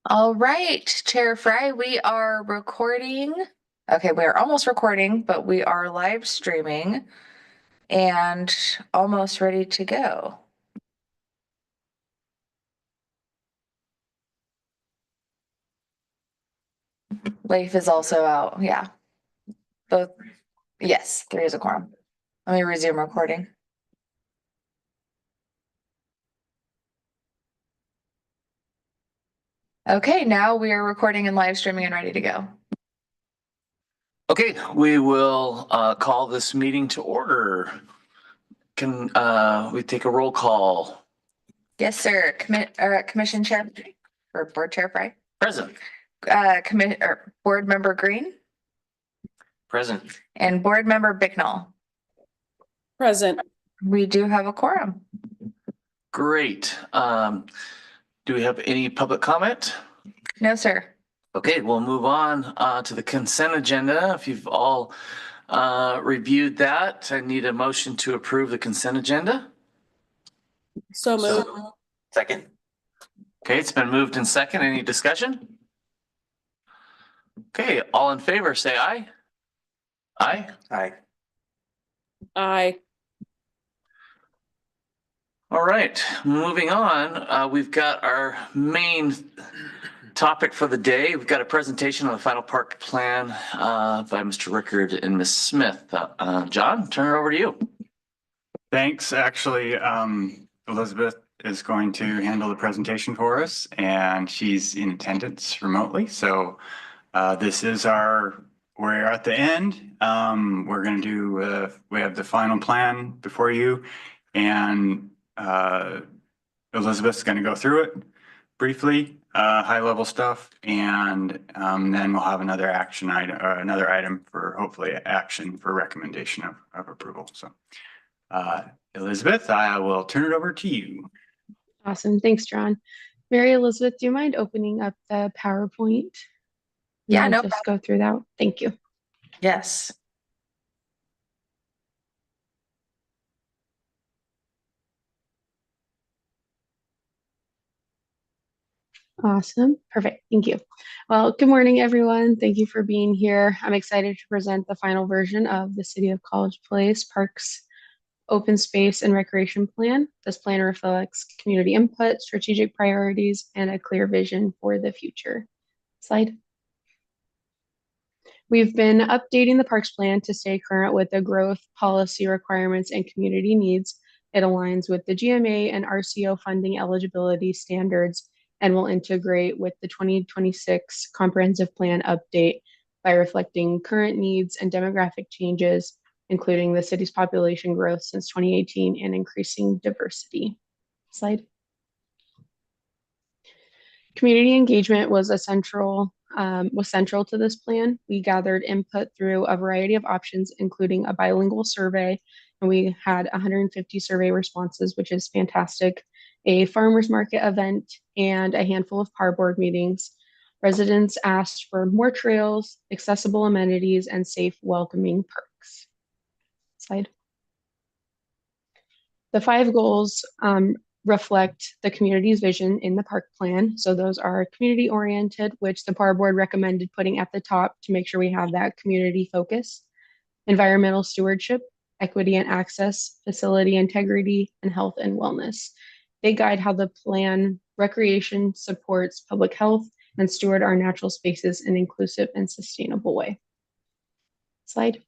All right, Chair Fry, we are recording. Okay, we are almost recording, but we are live streaming and almost ready to go. Leif is also out. Yeah, both. Yes, there is a quorum. Let me resume recording. Okay, now we are recording and live streaming and ready to go. Okay, we will call this meeting to order. Can we take a roll call? Yes, sir. Commission Chair or Board Chair Fry. Present. Board Member Green Present. and Board Member Bicknell. Present. We do have a quorum. Great. Do we have any public comment? No, sir. Okay, we'll move on to the consent agenda. If you've all reviewed that, I need a motion to approve the consent agenda. So moved. Second. Okay, it's been moved in second. Any discussion? Okay, all in favor, say aye. Aye. Aye. Aye. All right, moving on, we've got our main topic for the day. We've got a presentation on the final park plan by Mr. Rickard and Ms. Smith. John, turn it over to you. Thanks. Actually, Elizabeth is going to handle the presentation for us, and she's in attendance remotely. So this is we're at the end. We're going to do, we have the final plan before you, and Elizabeth's going to go through it briefly, high level stuff, and then we'll have another action item, or another item for hopefully action for recommendation of approval. So Elizabeth, I will turn it over to you. Awesome. Thanks, John. Mary Elizabeth, do you mind opening up the PowerPoint? Yeah, I'll no just problem. go through that. Thank you. Yes. Awesome. Perfect. Thank you. Well, good morning, everyone. Thank you for being here. I'm excited to present the final version of the City of College Place Parks Open Space and Recreation Plan. This plan reflects community input, strategic priorities, and a clear vision for the future. Slide. We've been updating the parks plan to stay current with the growth, policy requirements, and community needs. It aligns with the GMA and RCO funding eligibility standards and will integrate with the 2026 comprehensive plan update by reflecting current needs and demographic changes, including the city's population growth since 2018 and increasing diversity. Slide. Community engagement was central to this plan. We gathered input through a variety of options, including a bilingual survey, and we had 150 survey responses, which is fantastic, a farmers market event, and a handful of par board meetings. Residents asked for more trails, accessible amenities, and safe, welcoming parks. Slide. The 5 goals reflect the community's vision in the park plan. So those are community oriented, which the PAR board recommended putting at the top to make sure we have that community focus, environmental stewardship, equity and access, facility integrity, and health and wellness. They guide how the plan recreation supports public health and steward our natural spaces in an inclusive and sustainable way. Slide.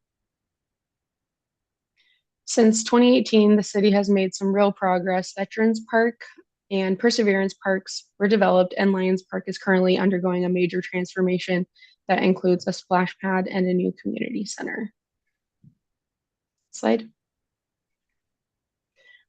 Since 2018, the city has made some real progress. Veterans Park and Perseverance Parks were developed, and Lions Park is currently undergoing a major transformation that includes a splash pad and a new community center. Slide.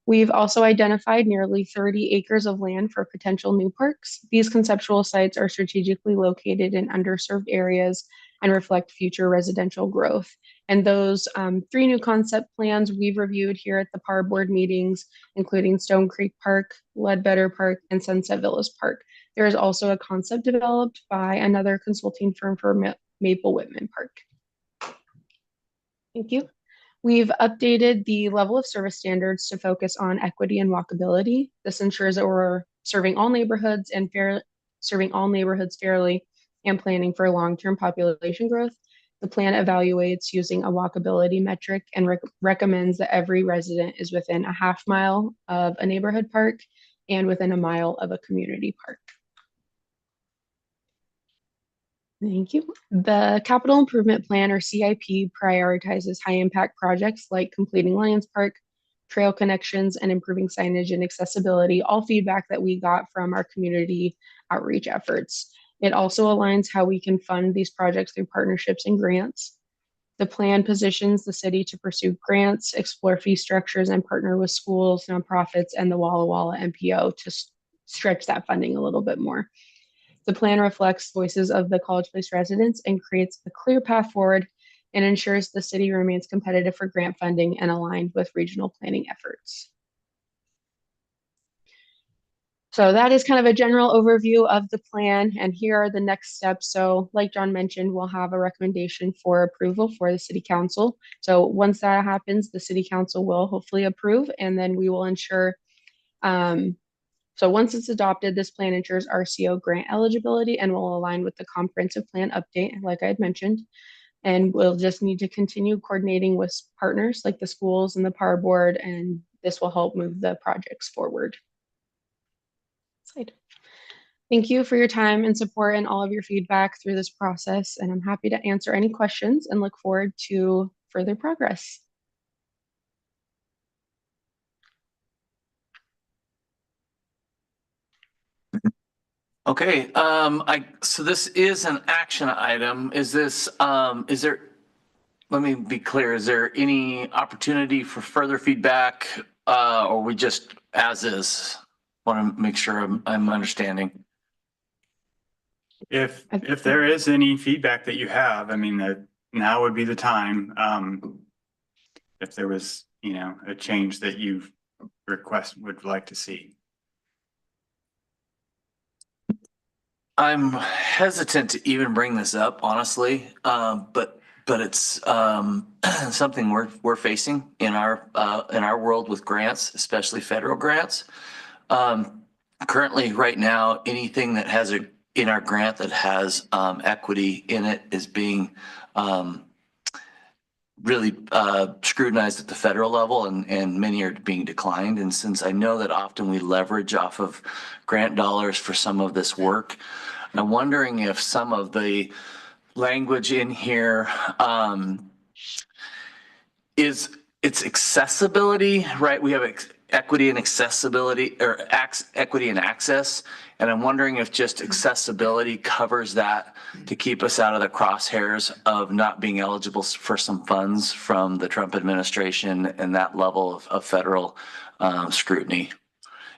We've also identified nearly 30 acres of land for potential new parks. These conceptual sites are strategically located in underserved areas and reflect future residential growth. And those 3 new concept plans we've reviewed here at the PAR board meetings, including Stone Creek Park, Ledbetter Park, and Sunset Villas Park. There is also a concept developed by another consulting firm for Maple Whitman Park. Thank you. We've updated the level of service standards to focus on equity and walkability. This ensures that we're serving all neighborhoods and serving all neighborhoods fairly, and planning for long-term population growth. The plan evaluates using a walkability metric and recommends that every resident is within a half mile of a neighborhood park and within a mile of a community park. Thank you. The Capital Improvement Plan, or CIP, prioritizes high impact projects like completing Lions Park, trail connections, and improving signage and accessibility, all feedback that we got from our community outreach efforts. It also aligns how we can fund these projects through partnerships and grants. The plan positions the city to pursue grants, explore fee structures, and partner with schools, nonprofits, and the Walla Walla MPO to stretch that funding a little bit more. The plan reflects voices of the College Place residents and creates a clear path forward and ensures the city remains competitive for grant funding and aligned with regional planning efforts. So that is kind of a general overview of the plan, and here are the next steps. So like John mentioned, we'll have a recommendation for approval for the city council. So once that happens, the city council will hopefully approve, and then we will ensure, so once it's adopted, this plan ensures RCO grant eligibility and will align with the comprehensive plan update, like I had mentioned. And we'll just need to continue coordinating with partners like the schools and the PAR board, and this will help move the projects forward. Thank you for your time and support and all of your feedback through this process. And I'm happy to answer any questions and look forward to further progress. Okay, so this is an action item. Is this, let me be clear, is there any opportunity for further feedback, or we just as is? Want to make sure I'm understanding. If there is any feedback that you have, I mean, that now would be the time. If there was, a change that you would like to see. I'm hesitant to even bring this up, honestly, but it's something we're facing in our world with grants, especially federal grants. Currently, right now, anything that has in our grant that has equity in it is being really scrutinized at the federal level, and many are being declined. And since I know that often we leverage off of grant dollars for some of this work, I'm wondering if some of the language in here it's accessibility, right? We have equity and accessibility, or equity and access. And I'm wondering if just accessibility covers that to keep us out of the crosshairs of not being eligible for some funds from the Trump administration and that level of federal scrutiny.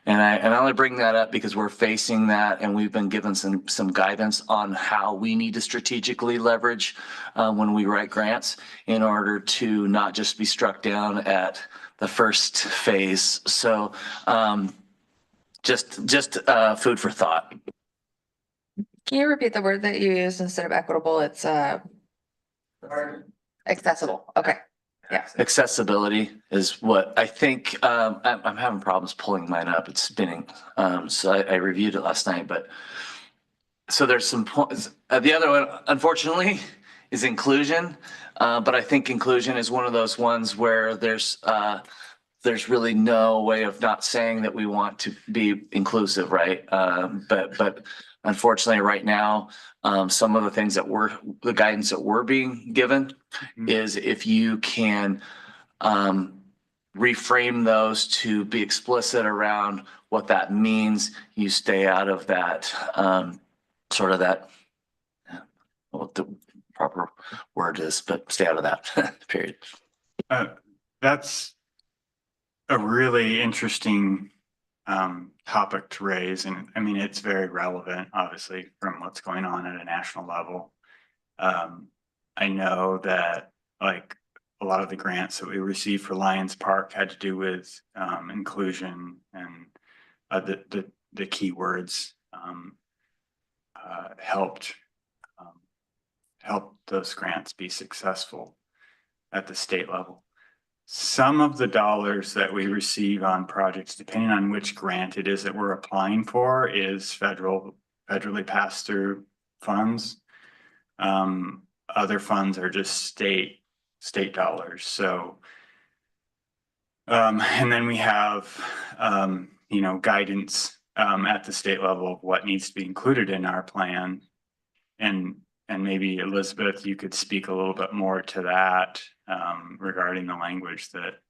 And I only bring that up because we're facing that, and we've been given some guidance on how we need to strategically leverage when we write grants in order to not just be struck down at the first phase. So just food for thought. Can you repeat the word that you used instead of equitable? It's accessible. Okay. Yeah. Accessibility is what I think. I'm having problems pulling mine up. It's spinning. So I reviewed it last night, but so there's some points. The other one, unfortunately, is inclusion. But I think inclusion is one of those ones where there's really no way of not saying that we want to be inclusive, right? But unfortunately, right now, some of the things that the guidance that we're being given is if you can reframe those to be explicit around what that means, you stay out of that sort of that, what the proper word is, but stay out of that period. That's a really interesting topic to raise. And I mean, it's very relevant, obviously, from what's going on at a national level. I know that like a lot of the grants that we received for Lions Park had to do with inclusion and the keywords helped those grants be successful at the state level. Some of the dollars that we receive on projects, depending on which grant it is that we're applying for, is federal federally passed through funds. Other funds are just state dollars. So, and then we have, guidance, at the state level of what needs to be included in our plan. And maybe Elizabeth, you could speak a little bit more to that, regarding the language that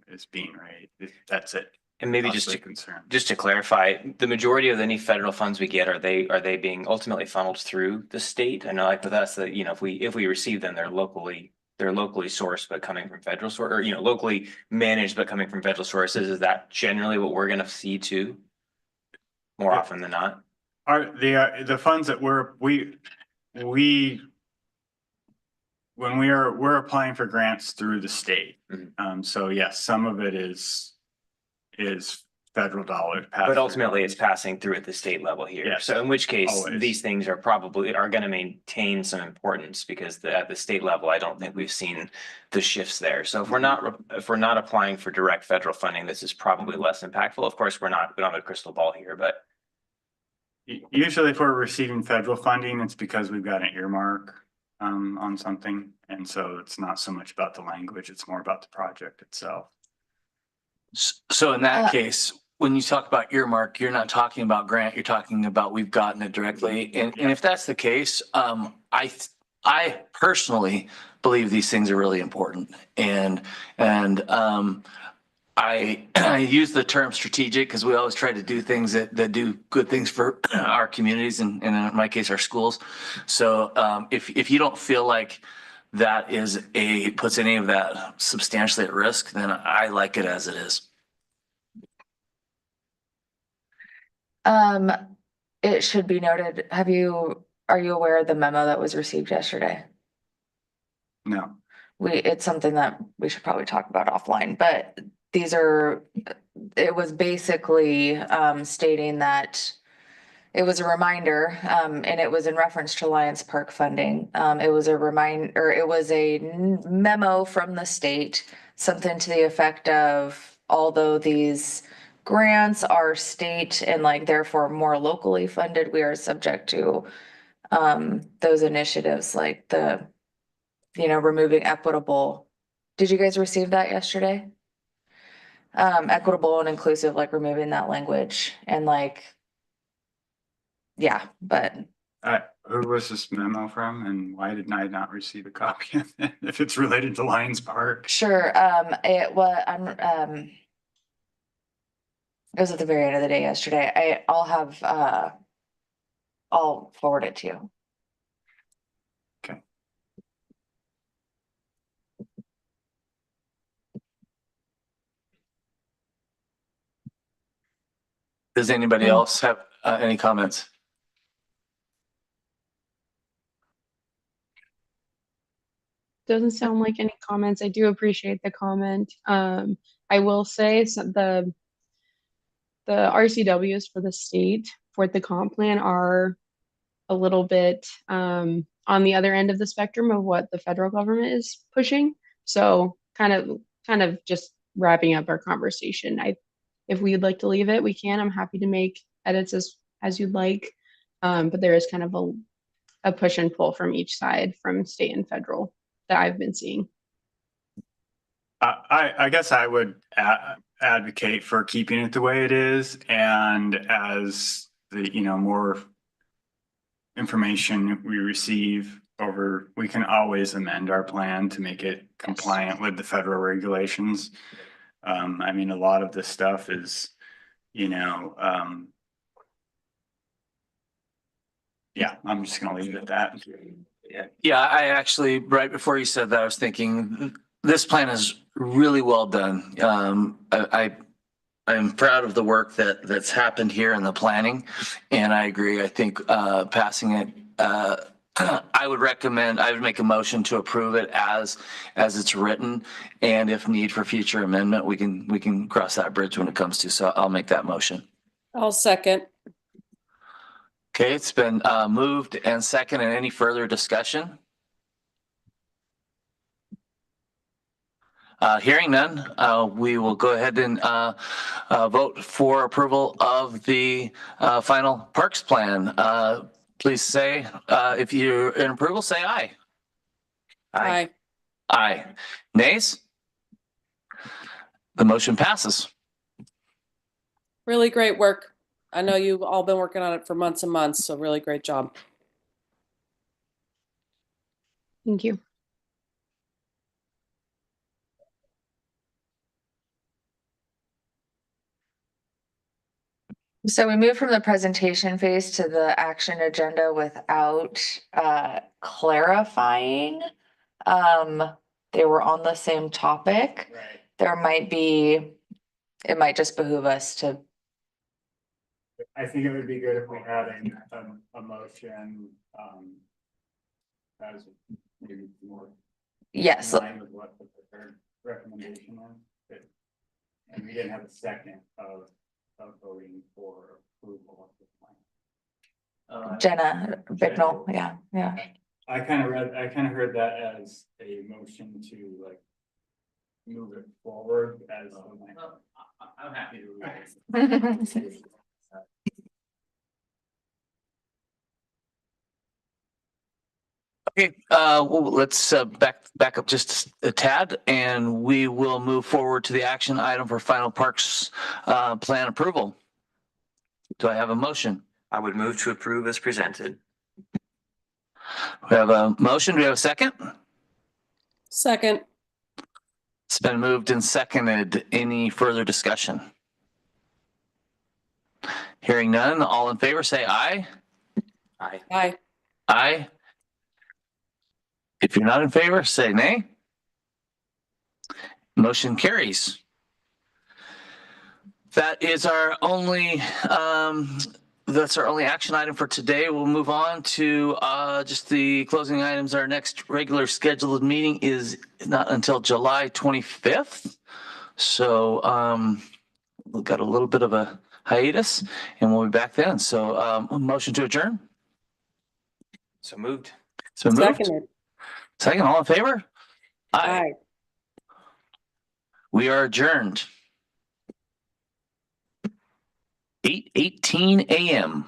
is being raised. That's it. And maybe just Possibly to concern. just to clarify, the majority of any federal funds we get, are they being ultimately funneled through the state? I know, like with us, that if we receive them, they're locally sourced but coming from federal source, or locally managed but coming from federal sources. Is that generally what we're gonna see too? More often than not? Are the funds that we're applying for grants through the state. Mhm. So yes, some of it is federal dollars. But ultimately, it's passing through at the state level here. Yes. So in which case, Always. these things are gonna maintain some importance, because at the state level, I don't think we've seen the shifts there. So if we're not applying for direct federal funding, this is probably less impactful. Of course, we don't have a crystal ball here, but Usually if we're receiving federal funding, it's because we've got an earmark on something. And so it's not so much about the language, it's more about the project itself. So in that Uh, case, when you talk about earmark, you're not talking about grant, you're talking about we've gotten it directly. And if that's the case, I personally believe these things are really important. And I use the term strategic because we always try to do things that do good things for our communities and in my case, our schools. So if you don't feel like that puts any of that substantially at risk, then I like it as it is. It should be noted, are you aware of the memo that was received yesterday? No. It's something that we should probably talk about offline, but it was basically, stating that it was a reminder, and it was in reference to Lions Park funding. It was a memo from the state, something to the effect of, although these grants are state and therefore more locally funded, we are subject to those initiatives like removing equitable. Did you guys receive that yesterday? Equitable and inclusive, removing that language and yeah, but Who was this memo from and why did I not receive a copy of it if it's related to Lions Park? sure, it was, it was at the very end of the day yesterday. I'll forward it to you. Okay. Does anybody else have any comments? Doesn't sound like any comments. I do appreciate the comment. I will say the RCWs for the state for the comp plan are a little bit on the other end of the spectrum of what the federal government is pushing. So kind of just wrapping up our conversation. If we'd like to leave it, we can. I'm happy to make edits as you'd like. But there is kind of a push and pull from each side, from state and federal, that I've been seeing. I guess I would advocate for keeping it the way it is, and as the more information we receive we can always amend our plan to make it compliant with the federal regulations. I mean, a lot of this stuff is, yeah, I'm just gonna leave it at that. Yeah, I actually, right before you said that, I was thinking this plan is really well done. I'm proud of the work that's happened here in the planning, and I agree. I think passing it, I would make a motion to approve it as it's written, and if need for future amendment, we can cross that bridge when it comes to. So I'll make that motion. I'll second. Okay, it's been moved and second. And any further discussion? Hearing none, we will go ahead and vote for approval of the final parks plan. Please say, if you're in approval, say aye. Aye. Aye. Nays? The motion passes. Really great work. I know you've all been working on it for months and months, so really great job. Thank you. So we moved from the presentation phase to the action agenda without clarifying. They were on the same topic. Right. There might be, it might just behoove us to, I think it would be good if we had a motion, as maybe more yes, in line with what the preferred recommendation was. And we didn't have a second of voting for approval of the plan. Jenna Bignall, yeah. I kind of heard that as a motion to like move it forward as. I'm happy to. Okay, well, let's back up just a tad, and we will move forward to the action item for final parks plan approval. Do I have a motion? I would move to approve as presented. We have a motion. Do we have a second? Second. It's been moved and seconded. Any further discussion? Hearing none, all in favor say aye. Aye. Aye. Aye. If you're not in favor, say nay. Motion carries. That is our only that's our only action item for today. We'll move on to just the closing items. Our next regular scheduled meeting is not until July 25th. So we've got a little bit of a hiatus and we'll be back then. So a motion to adjourn. So moved. It's been moved. Seconded. Second, all in favor? Aye. We are adjourned. 8:18 a.m.